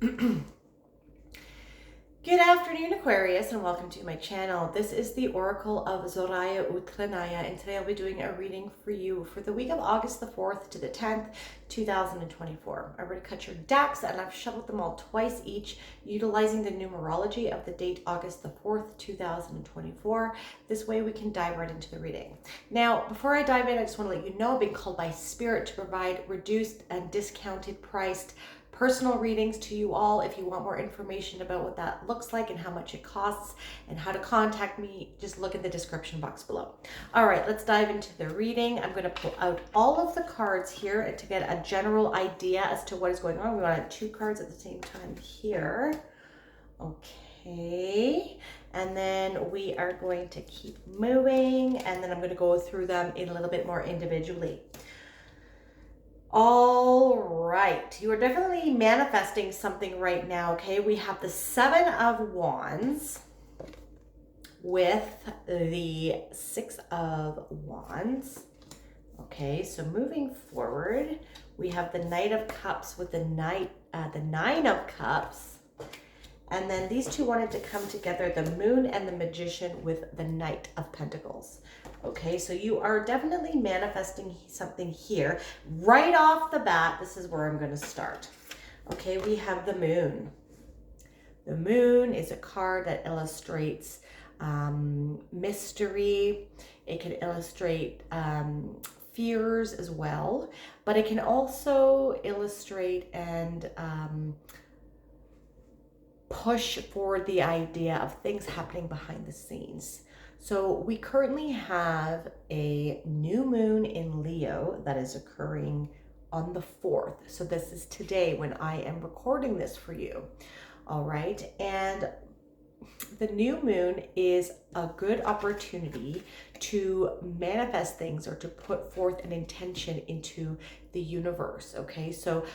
Good afternoon, Aquarius, and welcome to my channel. This is the Oracle of Zoraya Utlanaya, and today I'll be doing a reading for you for the week of August the 4th to the 10th, 2024. I've already cut your decks, and I've shuffled them all twice each, utilizing the numerology of the date August the 4th, 2024. This way we can dive right into the reading. Now, before I dive in, I just want to let you know I've been called by Spirit to provide reduced and discounted priced personal readings to you all. If you want more information about what that looks like and how much it costs and how to contact me, just look in the description box below. All right, let's dive into the reading. I'm going to pull out all of the cards here to get a general idea as to what is going on. We want two cards at the same time here. Okay, and then we are going to keep moving, and then I'm going to go through them in a little bit more individually. All right, you are definitely manifesting something right now, okay? We have the Seven of Wands with the Six of Wands. Okay, so moving forward, we have the Knight of Cups with the Nine of Cups. And then these two wanted to come together, the Moon and the Magician with the Knight of Pentacles. Okay, so you are definitely manifesting something here. Right off the bat, this is where I'm going to start. Okay, we have the Moon. The Moon is a card that illustrates mystery. It can illustrate fears as well, but it can also illustrate and push forward the idea of things happening behind the scenes. So we currently have a new moon in Leo that is occurring on the 4th. So this is today when I am recording this for you. All right. And the new moon is a good opportunity to manifest things or to put forth an intention into the universe. Okay, so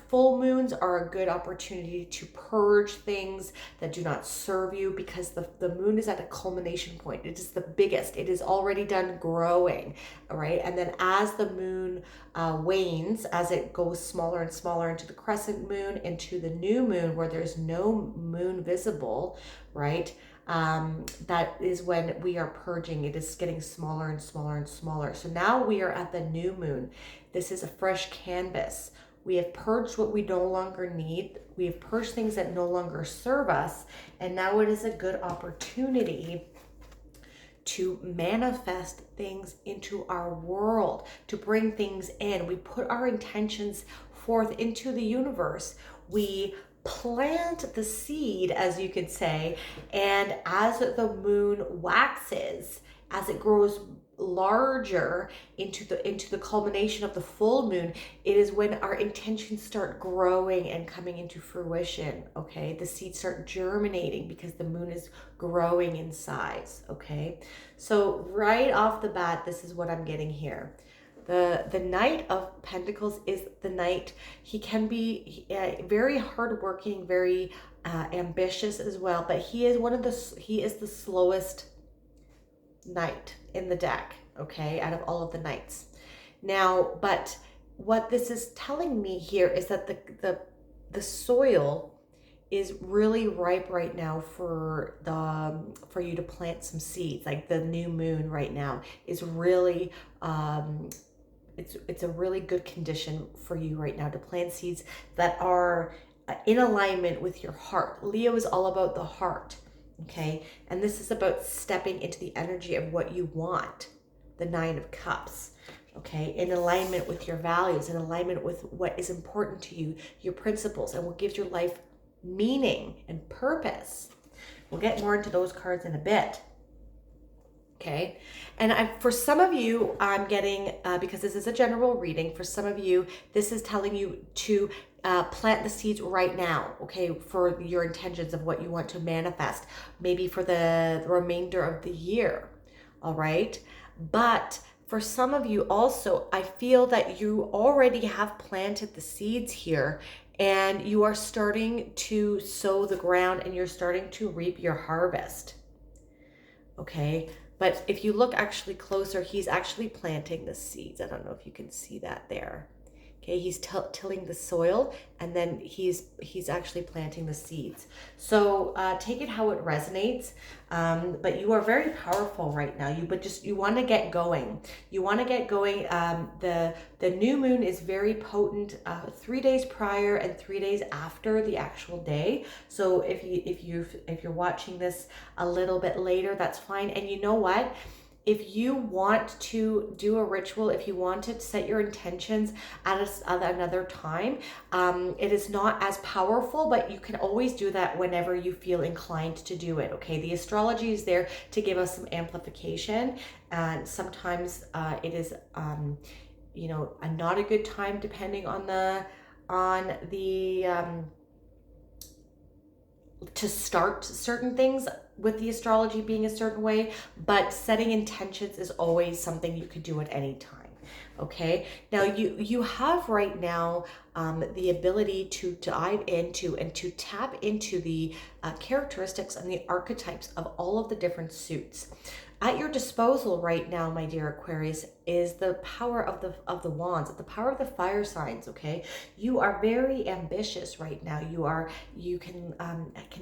full moons are a good opportunity to purge things that do not serve you, because the moon is at a culmination point. It is the biggest. It is already done growing. All right, and then as the moon wanes, as it goes smaller and smaller into the crescent moon, into the new moon where there's no moon visible, right? That is when we are purging. It is getting smaller and smaller and smaller. So now we are at the new moon. This is a fresh canvas. We have purged what we no longer need. We have purged things that no longer serve us. And now it is a good opportunity to manifest things into our world, to bring things in. We put our intentions forth into the universe. We plant the seed, as you could say, and as the moon waxes, as it grows larger into the culmination of the full moon, it is when our intentions start growing and coming into fruition. Okay, the seeds start germinating because the moon is growing in size. Okay, so right off the bat, this is what I'm getting here. The Knight of Pentacles is the knight. He can be very hardworking, very ambitious as well, but he is the slowest knight in the deck, okay, out of all of the knights. Now, but what this is telling me here is that the soil is really ripe right now for you to plant some seeds. Like the new moon right now is really it's a really good condition for you right now to plant seeds that are in alignment with your heart. Leo is all about the heart, okay? And this is about stepping into the energy of what you want, the Nine of Cups, okay? In alignment with your values, in alignment with what is important to you, your principles, and what gives your life meaning and purpose. We'll get more into those cards in a bit. Okay, and for some of you, I'm getting, because this is a general reading, for some of you, this is telling you to plant the seeds right now, okay, for your intentions of what you want to manifest, maybe for the remainder of the year, all right? But for some of you also, I feel that you already have planted the seeds here, and you are starting to sow the ground, and you're starting to reap your harvest, okay? But if you look actually closer, he's actually planting the seeds. I don't know if you can see that there. Okay, he's tilling the soil, and then he's actually planting the seeds. So take it how it resonates. But you are very powerful right now. You want to get going. You want to get going. The new moon is very potent. 3 days prior and 3 days after the actual day. So if you're watching this a little bit later, that's fine. And you know what? If you want to do a ritual, if you want to set your intentions at another time, it is not as powerful, but you can always do that whenever you feel inclined to do it. Okay, the astrology is there to give us some amplification, and sometimes it is, not a good time depending on the to start certain things with the astrology being a certain way, but setting intentions is always something you could do at any time. Okay, now you have right now the ability to dive into and to tap into the characteristics and the archetypes of all of the different suits. At your disposal right now, my dear Aquarius, is the power of the wands, the power of the fire signs. Okay, you are very ambitious right now. You can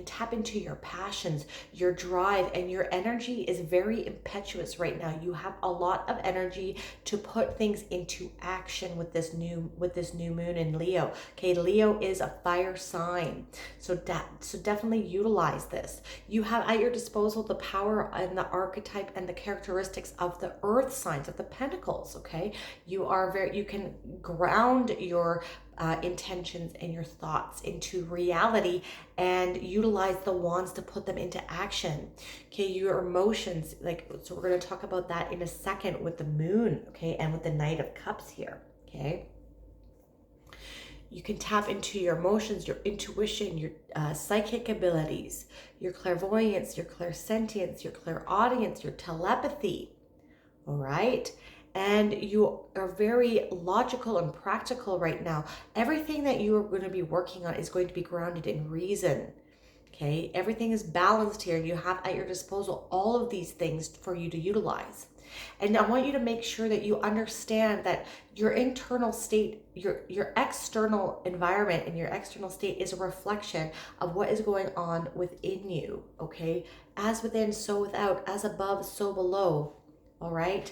tap into your passions, your drive, and your energy is very impetuous right now. You have a lot of energy to put things into action with this new moon in Leo. Okay, Leo is a fire sign, so definitely utilize this. You have at your disposal the power and the archetype and the characteristics of the earth signs, of the pentacles. Okay, you can ground your intentions and your thoughts into reality and utilize the wands to put them into action. Okay, your emotions, so we're going to talk about that in a second with the moon, okay, and with the Knight of Cups here. Okay, you can tap into your emotions, your intuition, your psychic abilities, your clairvoyance, your clairsentience, your clairaudience, your telepathy. All right. And you are very logical and practical right now. Everything that you are going to be working on is going to be grounded in reason. Okay. Everything is balanced here. You have at your disposal all of these things for you to utilize. And I want you to make sure that you understand that your internal state, your external environment and your external state is a reflection of what is going on within you, okay? As within, so without, as above, so below, all right?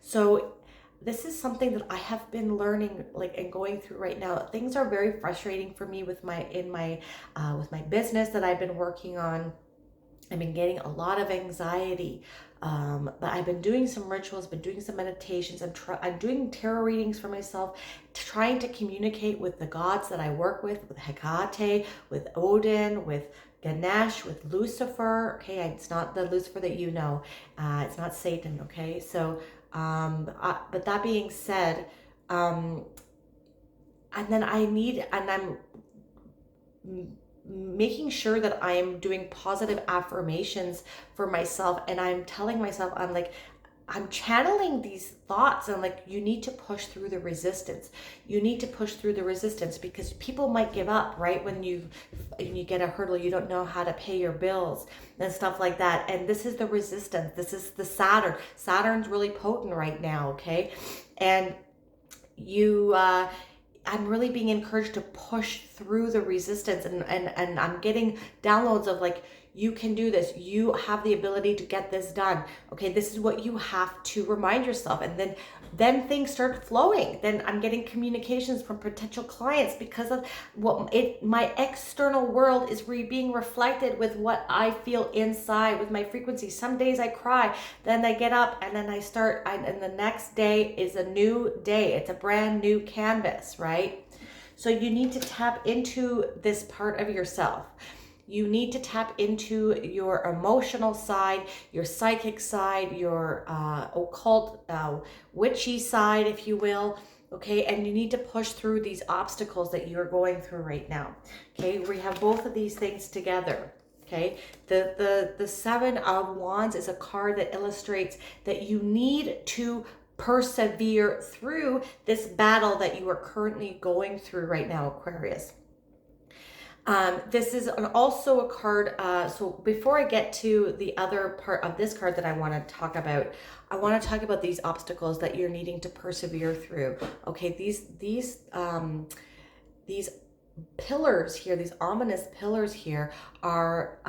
So this is something that I have been learning, and going through right now. Things are very frustrating for me with my business that I've been working on. I've been getting a lot of anxiety, but I've been doing some rituals, been doing some meditations. I'm doing tarot readings for myself, trying to communicate with the gods that I work with Hecate, with Odin, with Ganesh, with Lucifer. Okay, it's not the Lucifer that you know. It's not Satan. Okay, so but that being said, and then I'm making sure that I'm doing positive affirmations for myself, and I'm telling myself, I'm channeling these thoughts, and you need to push through the resistance. You need to push through the resistance, because people might give up, right? When you get a hurdle, you don't know how to pay your bills and stuff like that. And this is the resistance. This is the Saturn. Saturn's really potent right now, okay? And I'm really being encouraged to push through the resistance, and I'm getting downloads of you can do this. You have the ability to get this done. Okay, this is what you have to remind yourself. And then things start flowing. Then I'm getting communications from potential clients because of my external world is being reflected with what I feel inside with my frequency. Some days I cry, then I get up and then and the next day is a new day. It's a brand new canvas, right? So you need to tap into this part of yourself. You need to tap into your emotional side, your psychic side, your occult, witchy side, if you will. Okay, and you need to push through these obstacles that you're going through right now. Okay, we have both of these things together. Okay, the Seven of Wands is a card that illustrates that you need to persevere through this battle that you are currently going through right now, Aquarius. This is also a card. So before I get to the other part of this card that I want to talk about, I want to talk about these obstacles that you're needing to persevere through. Okay, these pillars here, these ominous pillars here, are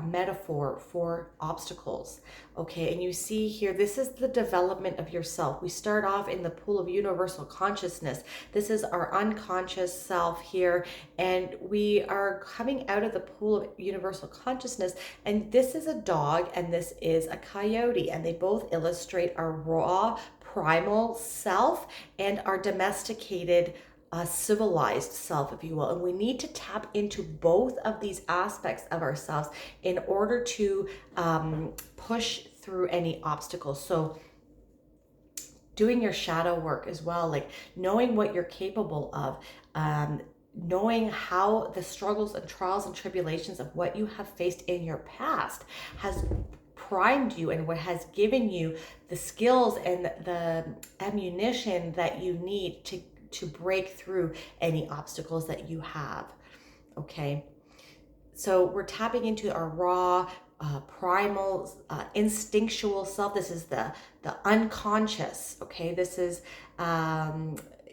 a metaphor for obstacles. Okay, and you see here, this is the development of yourself. We start off in the pool of universal consciousness. This is our unconscious self here, and we are coming out of the pool of universal consciousness. And this is a dog, and this is a coyote, and they both illustrate our raw, primal self and our domesticated civilized self, if you will. And we need to tap into both of these aspects of ourselves in order to push through any obstacles. So doing your shadow work as well, like knowing what you're capable of, knowing how the struggles and trials and tribulations of what you have faced in your past has primed you and what has given you the skills and the ammunition that you need to break through any obstacles that you have. Okay, so we're tapping into our raw, primal, instinctual self. This is the unconscious. Okay, this is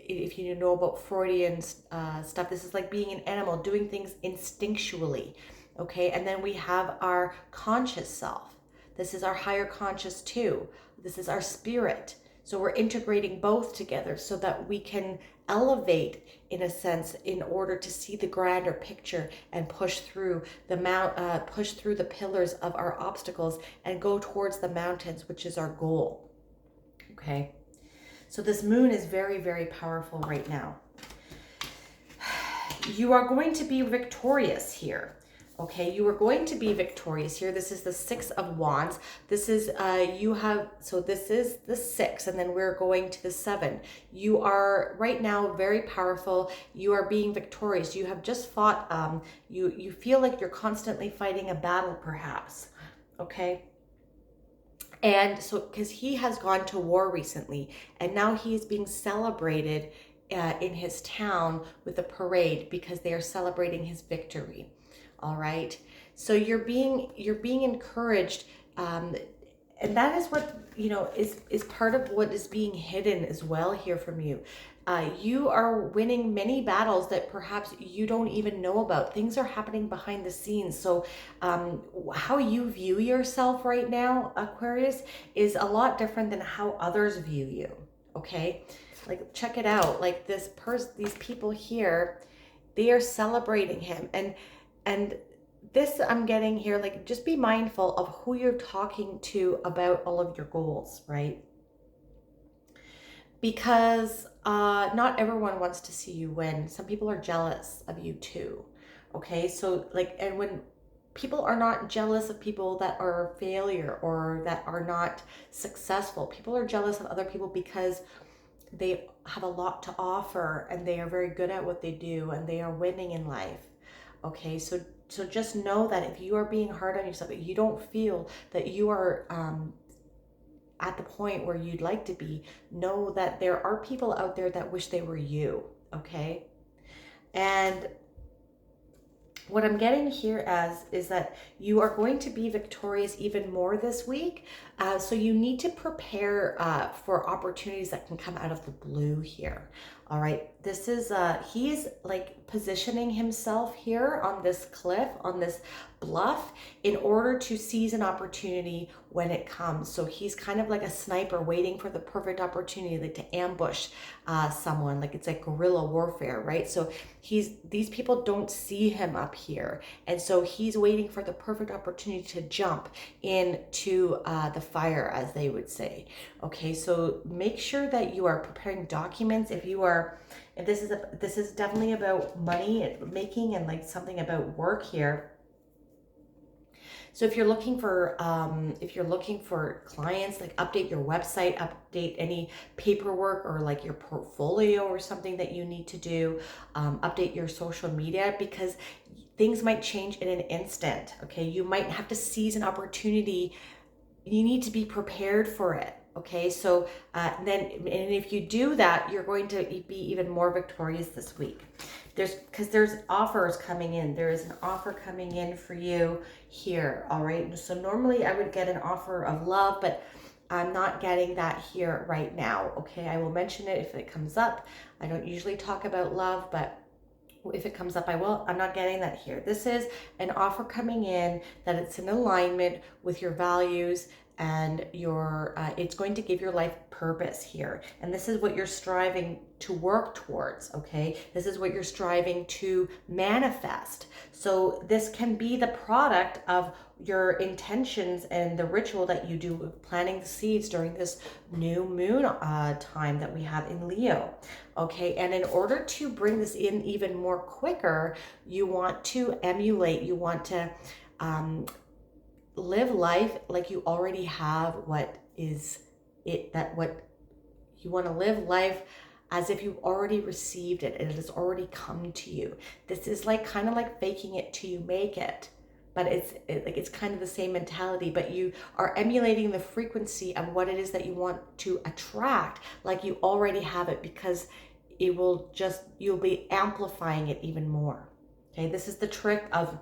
if you know about Freudian stuff, this is like being an animal, doing things instinctually. Okay, and then we have our conscious self. This is our higher conscious too. This is our spirit. So we're integrating both together so that we can elevate, in a sense, in order to see the grander picture and push through the pillars of our obstacles and go towards the mountains, which is our goal. Okay. So this moon is very, very powerful right now. You are going to be victorious here. Okay, you are going to be victorious here. This is the Six of Wands. This is, this is the Six, and then we're going to the Seven. You are right now very powerful. You are being victorious. You have just fought, you feel like you're constantly fighting a battle, perhaps. Okay. And so, because he has gone to war recently, and now he is being celebrated in his town with a parade because they are celebrating his victory. All right, so you're being encouraged, and that is what is part of what is being hidden as well here from you. You are winning many battles that perhaps you don't even know about. Things are happening behind the scenes. So how you view yourself right now, Aquarius, is a lot different than how others view you. Okay, like check it out. Like these people here, they are celebrating him, and this I'm getting here, like just be mindful of who you're talking to about all of your goals, right? Because not everyone wants to see you win. Some people are jealous of you too. Okay, so like, and when people are not jealous of people that are a failure or that are not successful, people are jealous of other people because they have a lot to offer and they are very good at what they do and they are winning in life. Okay, so just know that if you are being hard on yourself, if you don't feel that you are at the point where you'd like to be, know that there are people out there that wish they were you. Okay, and what I'm getting here is that you are going to be victorious even more this week. So you need to prepare for opportunities that can come out of the blue here. All right, this is, he's like positioning himself here on this cliff, on this bluff, in order to seize an opportunity when it comes. So he's kind of like a sniper waiting for the perfect opportunity, like to ambush someone, like it's like guerrilla warfare, right? So these people don't see him up here. And so he's waiting for the perfect opportunity to jump into the fire, as they would say. Okay, so make sure that you are preparing documents. If this is definitely about money making and like something about work here. So if you're looking for clients, like update your website, update any paperwork or like your portfolio or something that you need to do, update your social media, because things might change in an instant. Okay, you might have to seize an opportunity. You need to be prepared for it. Okay, so and if you do that, you're going to be even more victorious this week. Because there's offers coming in. There is an offer coming in for you here, all right? So normally I would get an offer of love, but I'm not getting that here right now, okay? I will mention it if it comes up. I don't usually talk about love, but if it comes up, I will. I'm not getting that here. This is an offer coming in that it's in alignment with your values and it's going to give your life purpose here. And this is what you're striving to work towards, okay? This is what you're striving to manifest. So this can be the product of your intentions and the ritual that you do planting the seeds during this new moon time that we have in Leo. Okay, and in order to bring this in even more quicker, you want to emulate, you want to live life like you already have what you want to live life as if you've already received it and it has already come to you. This is like kind of like faking it till you make it. But it's kind of the same mentality, but you are emulating the frequency of what it is that you want to attract like you already have it, because you'll be amplifying it even more. Okay, this is the trick of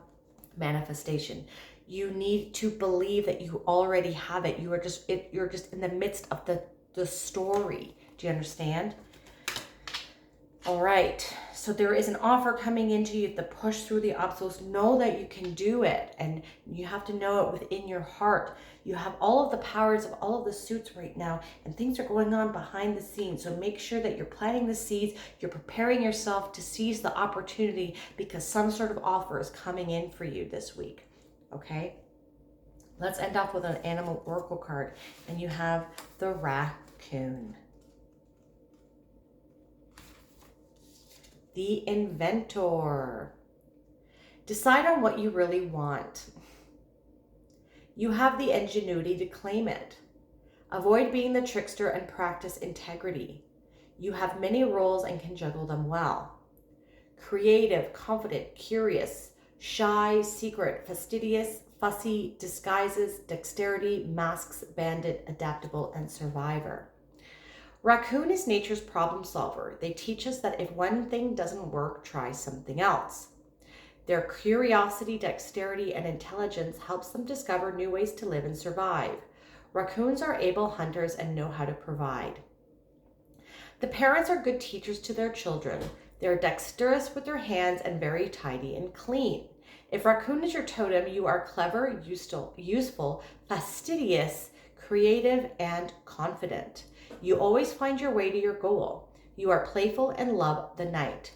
manifestation. You need to believe that you already have it. You're just in the midst of the story. Do you understand? All right, so there is an offer coming into you. You have to push through the obstacles. Know that you can do it, and you have to know it within your heart. You have all of the powers of all of the suits right now, and things are going on behind the scenes. So make sure that you're planting the seeds, you're preparing yourself to seize the opportunity, because some sort of offer is coming in for you this week, okay? Let's end off with an animal oracle card, and you have the raccoon. The inventor. Decide on what you really want. You have the ingenuity to claim it. Avoid being the trickster and practice integrity. You have many roles and can juggle them well. Creative, confident, curious, shy, secret, fastidious, fussy, disguises, dexterity, masks, bandit, adaptable, and survivor. Raccoon is nature's problem solver. They teach us that if one thing doesn't work, try something else. Their curiosity, dexterity, and intelligence helps them discover new ways to live and survive. Raccoons are able hunters and know how to provide. The parents are good teachers to their children. They are dexterous with their hands and very tidy and clean. If raccoon is your totem, you are clever, useful, fastidious, creative, and confident. You always find your way to your goal. You are playful and love the night.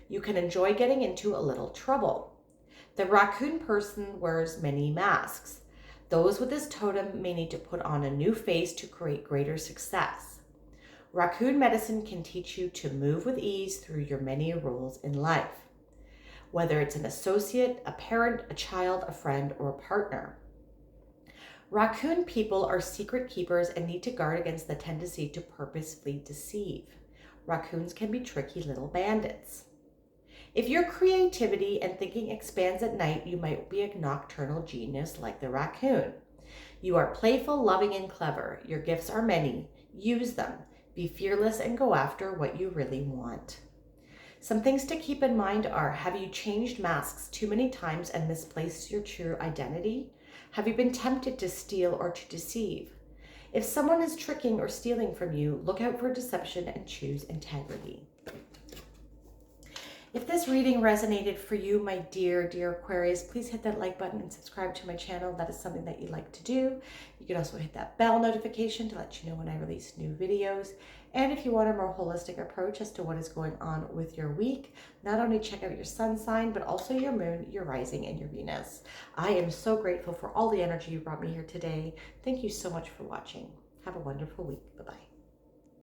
You can enjoy getting into a little trouble. The raccoon person wears many masks. Those with this totem may need to put on a new face to create greater success. Raccoon medicine can teach you to move with ease through your many roles in life, whether it's an associate, a parent, a child, a friend, or a partner. Raccoon people are secret keepers and need to guard against the tendency to purposefully deceive. Raccoons can be tricky little bandits. If your creativity and thinking expands at night, you might be a nocturnal genius like the raccoon. You are playful, loving, and clever. Your gifts are many. Use them. Be fearless and go after what you really want. Some things to keep in mind are: have you changed masks too many times and misplaced your true identity? Have you been tempted to steal or to deceive? If someone is tricking or stealing from you, look out for deception and choose integrity. If this reading resonated for you, my dear Aquarius, please hit that like button and subscribe to my channel. That is something that you'd like to do. You can also hit that bell notification to let you know when I release new videos. And if you want a more holistic approach as to what is going on with your week, not only check out your sun sign, but also your moon, your rising, and your Venus. I am so grateful for all the energy you brought me here today. Thank you so much for watching. Have a wonderful week. Bye-bye.